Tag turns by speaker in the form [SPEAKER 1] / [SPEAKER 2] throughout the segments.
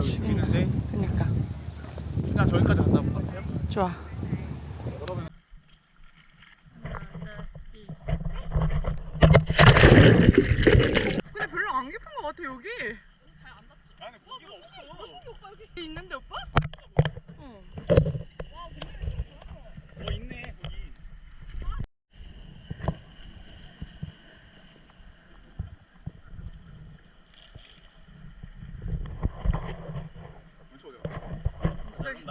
[SPEAKER 1] 죽이는데.
[SPEAKER 2] 그니까.
[SPEAKER 1] 그냥 저기까지 간다 것 같아요.
[SPEAKER 2] 좋아.
[SPEAKER 1] 그러면
[SPEAKER 2] 근데 별로 안 깊은 것 같아 여기.
[SPEAKER 1] 안에 고기가 없어.
[SPEAKER 2] 오빠 여기 있는데 오빠? 응.
[SPEAKER 1] 있네 거기.
[SPEAKER 2] 저기 있어.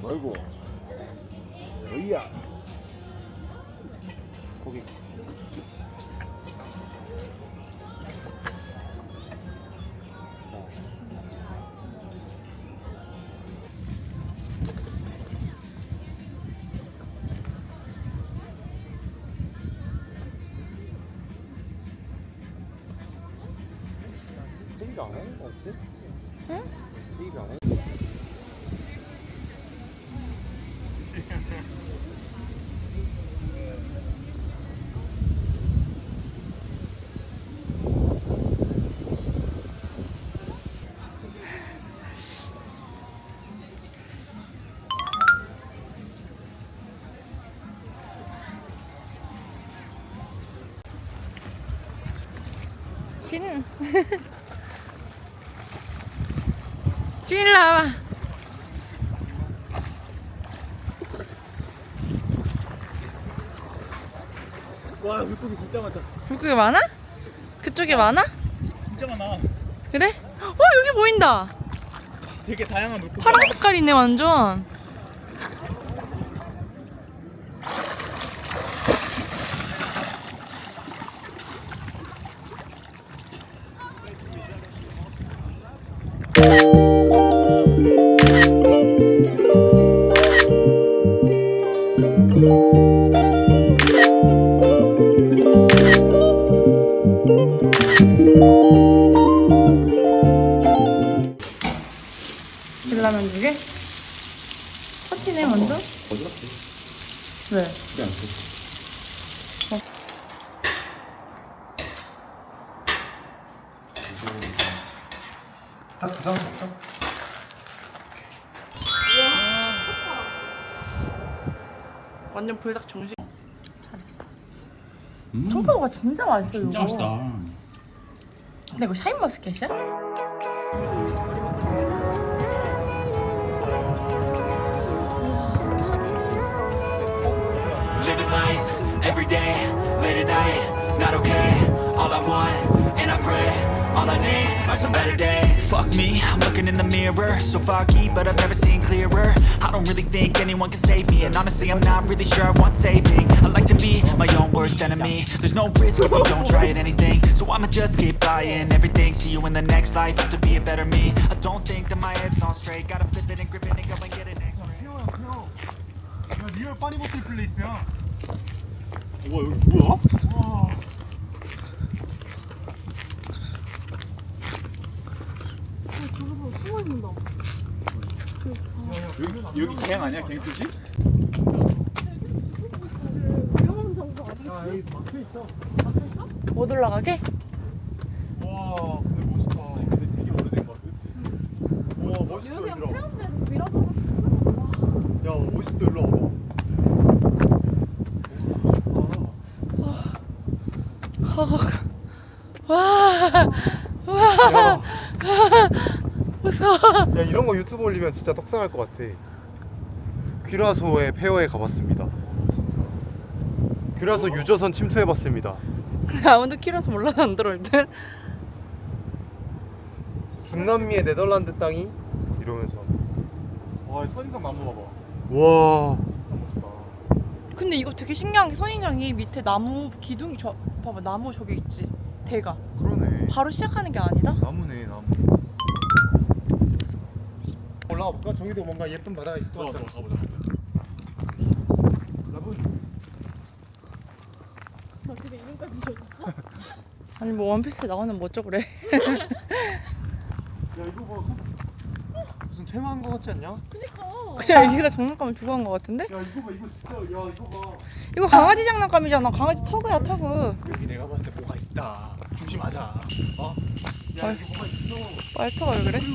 [SPEAKER 3] 아이고 어이야 고기 세입 안 하는 거 같아?
[SPEAKER 2] 응?
[SPEAKER 3] 세입 안 하는
[SPEAKER 2] 찐. 찐 나와.
[SPEAKER 1] 와 물고기 진짜 많다.
[SPEAKER 2] 물고기 많아? 그쪽에 많아?
[SPEAKER 1] 진짜 많아.
[SPEAKER 2] 그래? 여기 보인다.
[SPEAKER 1] 되게 다양한 물고기.
[SPEAKER 2] 파란 색깔이네 완전. 라면 두 개? 커티네 완전?
[SPEAKER 3] 거지 같아
[SPEAKER 2] 왜?
[SPEAKER 3] 그게 안 돼. 딱 두 장 먹자.
[SPEAKER 2] 완전 불닭 정식. 잘했어. 청포도가 진짜 맛있어.
[SPEAKER 3] 진짜
[SPEAKER 2] 이거.
[SPEAKER 3] 맛있다.
[SPEAKER 2] 근데 이거 샤인머스켓이야?
[SPEAKER 4] Living life, every day, late at night, not okay. All I want, and I pray, all I need are some better days. Fuck me, I'm looking in the mirror, so foggy, but I've never seen clearer. I don't really think anyone can save me, and honestly I'm not really sure I want saving. I like to be my own worst enemy. There's no risk if you don't try at anything, so I'ma just keep buying everything. See you in the next life, have to be a better me. I don't think that my head's on straight, gotta flip it and grip it and go and get it next.
[SPEAKER 1] 야 리얼 빠니보틀 플레이스야. 와 여기 뭐야? 와.
[SPEAKER 2] 저기서 숨어 있는다.
[SPEAKER 1] 여기 갱 아니야? 갱 뜻이?
[SPEAKER 2] 위험한 장소
[SPEAKER 1] 야 여기 막혀 있어.
[SPEAKER 2] 못 올라가게?
[SPEAKER 3] 와 근데 멋있다.
[SPEAKER 1] 근데 되게 오래된 거 같아, 그렇지?
[SPEAKER 3] 와 멋있어
[SPEAKER 2] 그냥
[SPEAKER 3] 얘들아.
[SPEAKER 2] 회원대로 미라도로 치는
[SPEAKER 3] 야 멋있어 일로 와봐.
[SPEAKER 2] 와.
[SPEAKER 3] 야,
[SPEAKER 2] 무서워.
[SPEAKER 3] 야 이런 거 유튜브 올리면 진짜 떡상할 것 같아. 귀라소의 폐허에 가봤습니다. 진짜. 귀라소 유저선 침투해봤습니다.
[SPEAKER 2] 아무도 키라서 몰라 안 들어올 듯.
[SPEAKER 3] 중남미의 네덜란드 땅이 이러면서
[SPEAKER 1] 와 선인장 나무 봐봐.
[SPEAKER 3] 와
[SPEAKER 1] 진짜 멋있다.
[SPEAKER 2] 근데 이거 되게 신기한 게 선인장이 밑에 나무 기둥이 봐봐 나무 저기 있지 대가
[SPEAKER 3] 그러네.
[SPEAKER 2] 바로 시작하는 게 아니다?
[SPEAKER 3] 나무네 나무. 올라가 볼까? 저기도 뭔가 예쁜 바다가 있을 것 같아.
[SPEAKER 1] 가보자.
[SPEAKER 2] 아니 뭐 원피스에 나오는 뭐 어쩌고 그래.
[SPEAKER 3] 야 이거 봐. 무슨 퇴마한 거 같지 않냐?
[SPEAKER 2] 그냥 얘가 장난감을 주고 간 거 같은데?
[SPEAKER 3] 야 이거 봐 이거 진짜 야 이거 봐.
[SPEAKER 2] 이거 강아지 장난감이잖아. 강아지 터그야 터그.
[SPEAKER 1] 여기 내가 봤을 때 뭐가 있다. 조심하자.
[SPEAKER 3] 야 이게 뭐가 있어.
[SPEAKER 2] 말터가 왜 그래?
[SPEAKER 3] 문은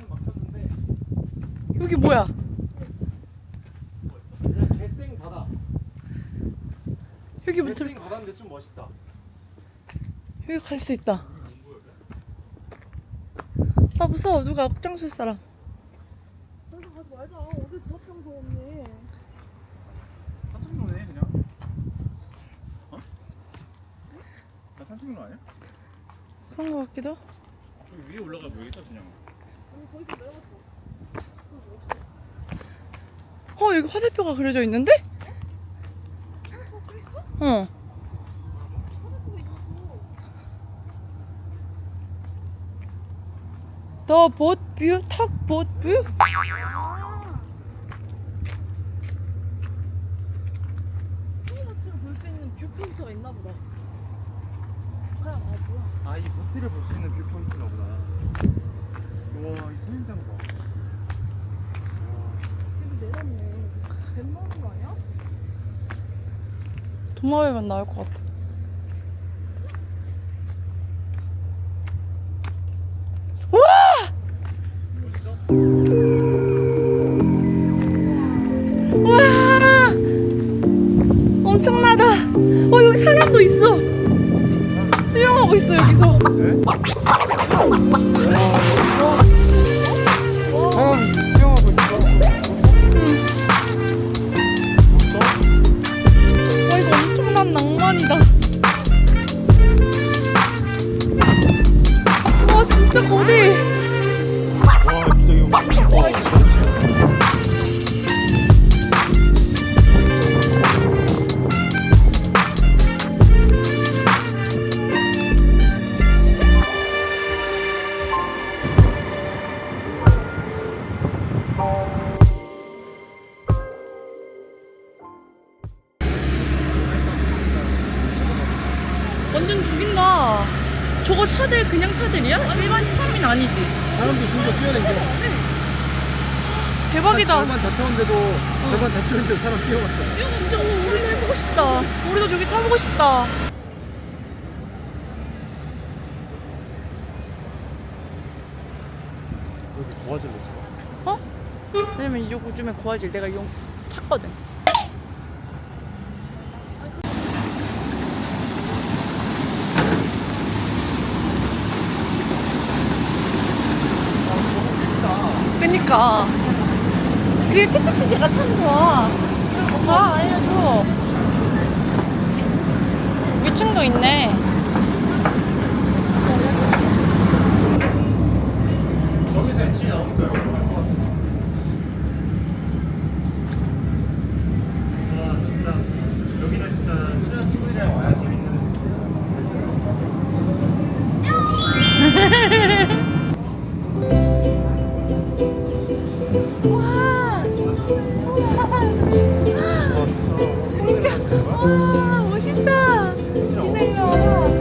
[SPEAKER 3] 막혔는데
[SPEAKER 2] 여기 뭐야?
[SPEAKER 3] 그냥 개생 바다.
[SPEAKER 2] 여기 뭐 들...
[SPEAKER 3] 개생 바다인데 좀 멋있다.
[SPEAKER 2] 여기 갈 수 있다. 나 무서워. 누가 앞장설 사람.
[SPEAKER 5] 여기 가지 말자. 어디 부합장소 없네.
[SPEAKER 1] 산책로네 그냥. 어? 나 산책로 아니야?
[SPEAKER 2] 그런 거 같기도.
[SPEAKER 1] 여기 위에 올라가 보이겠다 그냥.
[SPEAKER 5] 여기 더 이상 내려갔어.
[SPEAKER 2] 여기 화살표가 그려져 있는데? 어. 더 보트뷰? 탁 보트뷰?
[SPEAKER 5] 소금밭을 볼 수 있는 뷰포인트가 있나 보다. 그냥 뭐야?
[SPEAKER 3] 아 이 보트를 볼 수 있는 뷰포인트가 보다. 우와 이 선인장 봐.
[SPEAKER 5] 집이 내렸네. 뱀 나오는 거 아니야?
[SPEAKER 2] 도마뱀만 나올 것 같아. 우와! 우와! 엄청나다. 여기 사람도 있어. 수영하고 있어 여기서.
[SPEAKER 3] 사람 수영하고 있어.
[SPEAKER 2] 와 이거 엄청난 낭만이다. 와 진짜 거대.
[SPEAKER 1] 와 진짜 이거 그렇지.
[SPEAKER 2] 완전 죽인다. 저거 차들 그냥 차들이야? 일반 시민은 아니지.
[SPEAKER 3] 사람도 심지어 뛰어댕겨.
[SPEAKER 2] 대박이다.
[SPEAKER 3] 절반 다쳤는데도 절반 다쳤는데도 사람 뛰어갔어.
[SPEAKER 2] 이거 진짜 우리도 해보고 싶다. 우리도 저기 타보고 싶다.
[SPEAKER 3] 여기 고화질 놓지 마.
[SPEAKER 2] 어? 왜냐면 이쪽 요즘에 고화질 내가 탔거든. 그니까. 그리고 채찍피디가 참 좋아. 다 알려줘. 위층도 있네.
[SPEAKER 3] 저기서 엔진이 나오니까 여기 갈것 같아. 와 진짜 여기는 진짜 친한 친구들이랑 와야 재밌는.
[SPEAKER 2] 와. 진짜. 와 멋있다. 기다려.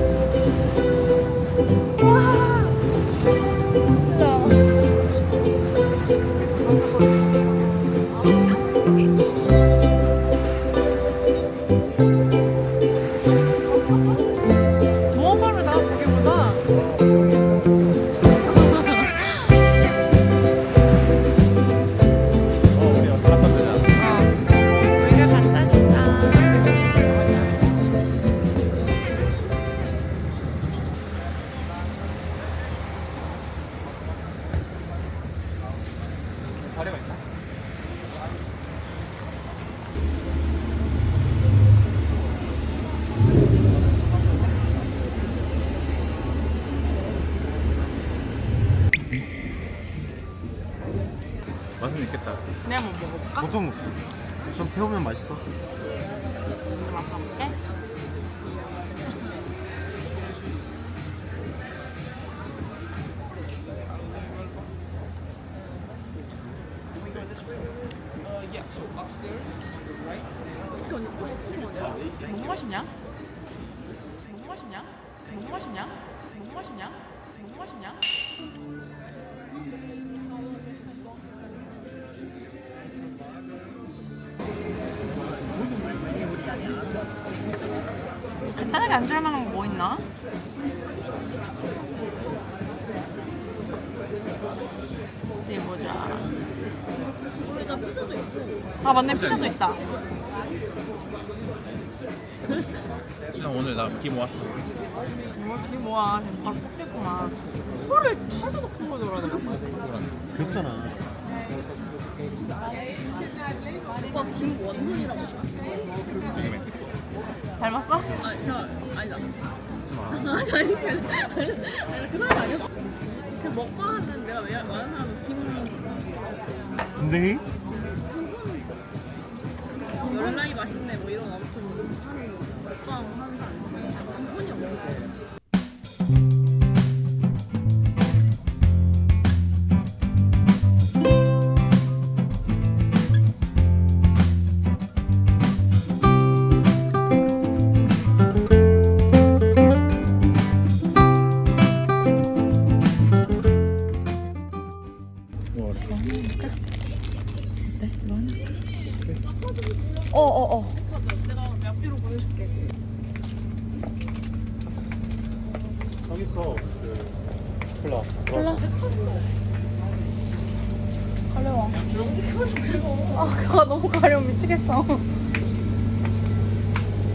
[SPEAKER 1] 수는 있겠다.
[SPEAKER 2] 내가 한번 먹어볼까?
[SPEAKER 3] 보통 좀 태우면 맛있어.
[SPEAKER 2] 맛볼게.
[SPEAKER 5] 이렇게 언니 뽀송뽀송하냐?
[SPEAKER 2] 뭔 맛이냐? 뭔 맛이냐? 뭔 맛이냐? 뭔 맛이냐? 뭔 맛이냐? 간단하게 안주할 만한 거 뭐 있나? 어디 보자.
[SPEAKER 5] 우리가 피자도 있고.
[SPEAKER 2] 아 맞네, 피자도 있다.
[SPEAKER 1] 형 오늘 나 기 모았어.
[SPEAKER 2] 이게 뭐야? 지금 바로 뽑겠구만. 혀를 살짝 높은 거 들어야 되나?
[SPEAKER 3] 그렇잖아.
[SPEAKER 5] 오빠 김원훈이라고 알아?
[SPEAKER 2] 닮았어?
[SPEAKER 5] 아니 저 아니다. 아니 그 사람 아니었어. 그 먹방하는 내가 왜 많은 사람
[SPEAKER 3] 군댕이?
[SPEAKER 5] 열라이 맛있네 뭐 이런 아무튼 하는 먹방 하는 사람 있어. 김훈이 없는 거.
[SPEAKER 2] 어어어.
[SPEAKER 5] 내가 몇 비로 보내줄게.
[SPEAKER 3] 저기 있어. 그 콜라.
[SPEAKER 2] 가려워. 아 그거 너무 가려워 미치겠어.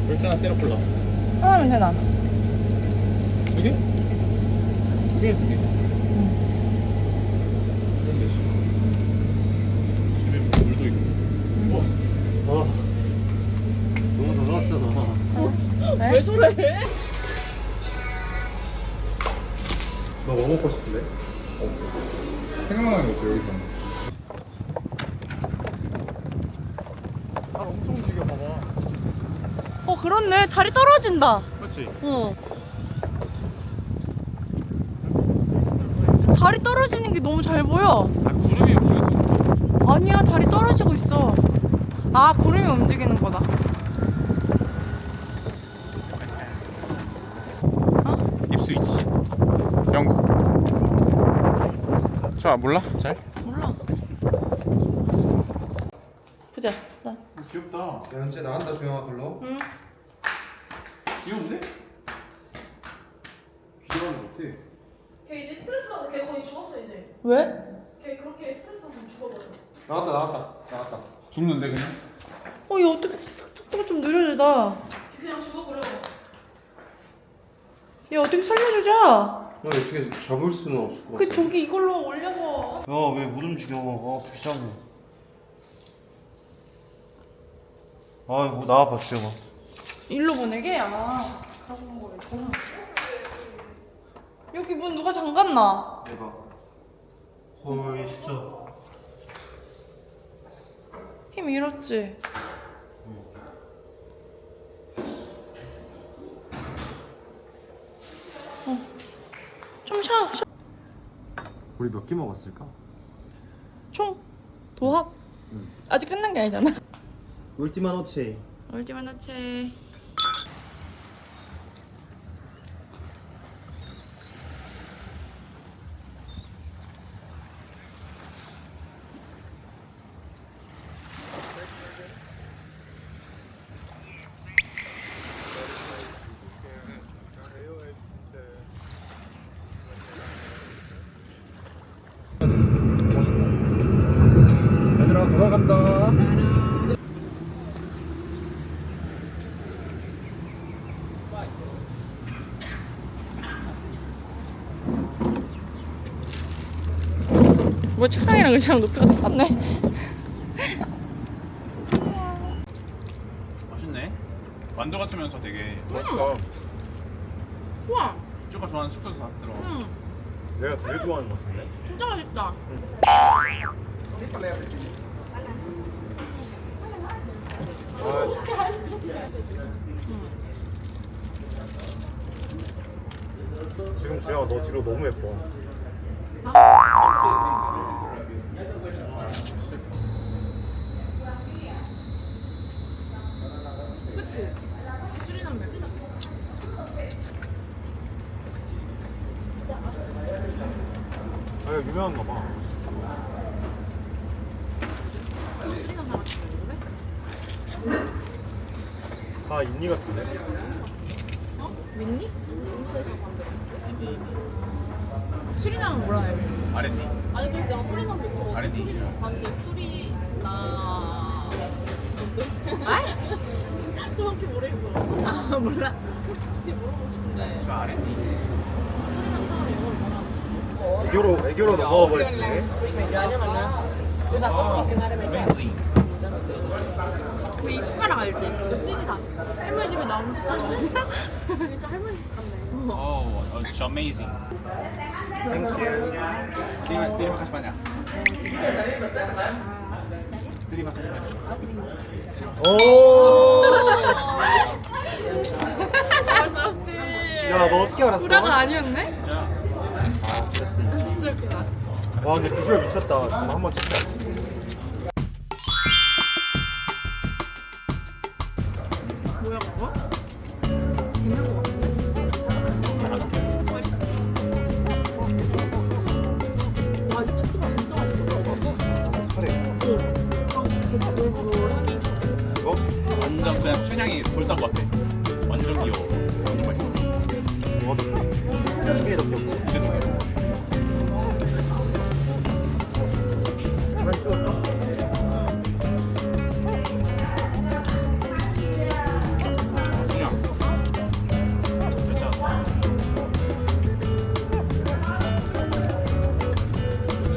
[SPEAKER 1] 그렇잖아 세로콜라.
[SPEAKER 2] 하나면 되나?
[SPEAKER 1] 두 개? 두 개, 두 개. 그런데 집에 물도 있고.
[SPEAKER 3] 아, 너무 더러웠잖아.
[SPEAKER 2] 네?
[SPEAKER 5] 왜 저래?
[SPEAKER 3] 너 뭐 먹고 싶은데?
[SPEAKER 1] 생각나는 거 없어 여기서. 아 엄청 움직여 봐봐.
[SPEAKER 2] 어 그렇네. 다리 떨어진다.
[SPEAKER 1] 그렇지.
[SPEAKER 2] 어. 다리 떨어지는 게 너무 잘 보여.
[SPEAKER 1] 아 구름이 움직였어.
[SPEAKER 2] 아니야, 다리 떨어지고 있어. 아, 구름이 움직이는 거다.
[SPEAKER 1] 입수 있지. 영국. 저 몰라? 잘?
[SPEAKER 2] 몰라. 보자. 나.
[SPEAKER 1] 귀엽다.
[SPEAKER 3] 야, 현재 나간다 조영아 글로.
[SPEAKER 2] 응.
[SPEAKER 1] 귀여운데?
[SPEAKER 3] 귀여운 거 어때?
[SPEAKER 5] 걔 이제 스트레스 받아. 걔 거의 죽었어 이제.
[SPEAKER 2] 왜?
[SPEAKER 5] 걔 그렇게 스트레스 받으면 죽어버려.
[SPEAKER 3] 나갔다.
[SPEAKER 1] 죽는데 그냥?
[SPEAKER 2] 어, 얘 어떻게 속도가 좀 느려지다.
[SPEAKER 5] 그냥 죽어버려.
[SPEAKER 2] 얘 어떻게 살려주자.
[SPEAKER 3] 너 어떻게 잡을 수는 없을 것
[SPEAKER 2] 그
[SPEAKER 3] 같아.
[SPEAKER 2] 저기 이걸로 올려서.
[SPEAKER 3] 야, 왜 못 움직여? 아, 불쌍해. 아, 뭐 나와봐 주영아.
[SPEAKER 2] 일로 보내게? 아, 가져온 거가 있구나. 여기 문 누가 잠갔나?
[SPEAKER 3] 내가. 헐, 진짜.
[SPEAKER 2] 힘 잃었지? 좀 쉬어.
[SPEAKER 3] 우리 몇 개 먹었을까?
[SPEAKER 2] 총 도합? 아직 끝난 게 아니잖아.
[SPEAKER 3] 울티마 노체.
[SPEAKER 2] 울티마 노체.
[SPEAKER 3] 얘들아 돌아간다.
[SPEAKER 2] 뭐 책상이랑 의자랑 높이가 똑같네.
[SPEAKER 1] 맛있네. 만두 같으면서 되게 맛있어.
[SPEAKER 2] 우와,
[SPEAKER 1] 쭈가 좋아하는 숙소도 다 들어.
[SPEAKER 2] 응,
[SPEAKER 3] 내가 제일 좋아하는 것 같은데.
[SPEAKER 2] 진짜 맛있다.
[SPEAKER 3] 지금 주영아 너 뒤로 너무 예뻐.
[SPEAKER 5] 그치? 수리남매.
[SPEAKER 3] 아 유명한가 봐.
[SPEAKER 5] 수리남 사람 있는데?
[SPEAKER 3] 다 인니 같은데?
[SPEAKER 5] 윈니? 수리남은 뭐라 해요?
[SPEAKER 1] R&D.
[SPEAKER 5] 아니 그래서 내가 수리남 보고
[SPEAKER 1] R&D.
[SPEAKER 5] 수리남 봤는데 수리나 뭔데? 정확히 모르겠어. 아 몰라. 정확히 물어보고 싶은데
[SPEAKER 1] 저 R&D.
[SPEAKER 5] 수리남 사람이 영어를 뭐라
[SPEAKER 3] 애교로 넘어가 버리시네.
[SPEAKER 1] Amazing.
[SPEAKER 5] 우리 이 숟가락 알지? 이거 찐이다. 할머니 집에 나오는 숟가락. 진짜 할머니 집 같네.
[SPEAKER 1] Oh, it's amazing. Terima kasih banyak. Terima kasih banyak.
[SPEAKER 3] 오.
[SPEAKER 5] 저스틴.
[SPEAKER 3] 야 너 어떻게 알았어?
[SPEAKER 5] 우라가 아니었네?
[SPEAKER 3] 아 그랬어.
[SPEAKER 5] 진짜 웃기다.
[SPEAKER 3] 와 근데 비주얼 미쳤다. 잠깐 한번 찍자.
[SPEAKER 5] 뭐야 그거? 괜찮은 거 같은데? 와 이거 치킨 진짜 맛있어.
[SPEAKER 3] 카레.
[SPEAKER 5] 향이.
[SPEAKER 3] 이거?
[SPEAKER 1] 완전 그냥 춘향이 돌산 것 같아. 완전 귀여워. 완전 맛있어.
[SPEAKER 3] 이거 시계 덮였고.
[SPEAKER 1] 근데
[SPEAKER 3] 한 찍었다.
[SPEAKER 1] 춘향. 진짜
[SPEAKER 3] 자.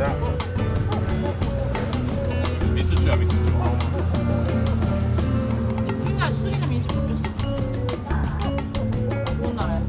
[SPEAKER 1] 미스주야 미스주.
[SPEAKER 5] 그러니까 수리남 인식 바뀌었어. 좋은 나라야.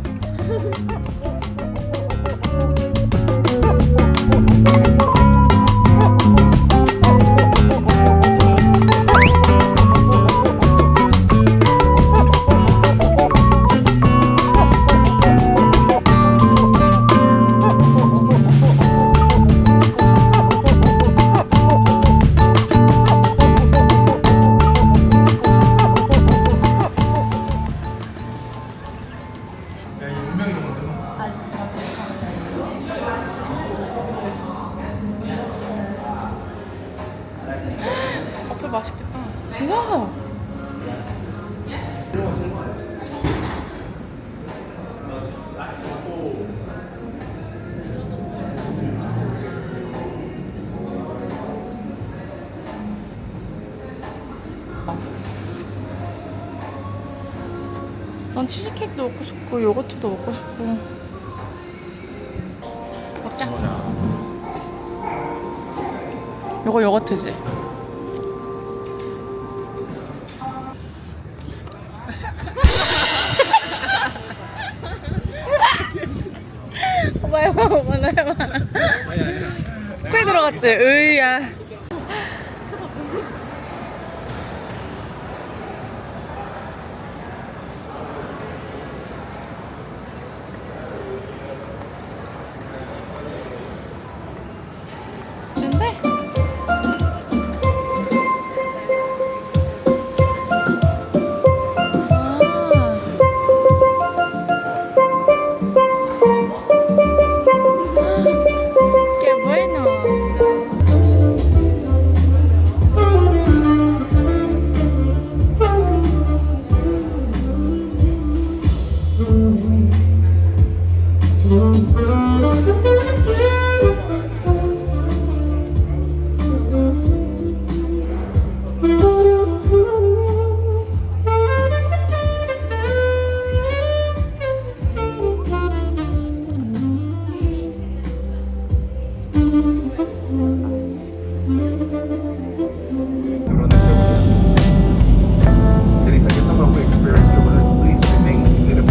[SPEAKER 3] 야, 이 운명이 너무
[SPEAKER 2] 커피 맛있겠다. 우와. 난 치즈케이크도 먹고 싶고 요거트도 먹고 싶고. 먹자. 요거 요거트지. 오빠 해봐, 오빠 나 해봐. 코에 들어갔지? 으야. 준대? Qué bueno.
[SPEAKER 6] Ladies, I get the lovely experience to us. Please remain seated.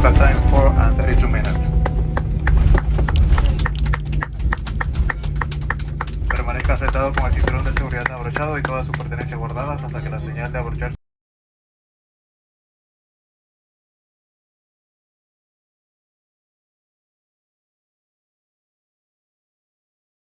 [SPEAKER 6] Local time 4:32 minutes. Permanezca sentado con el cinturón de seguridad abrochado y todas sus pertenencias guardadas hasta que la señal de abrochar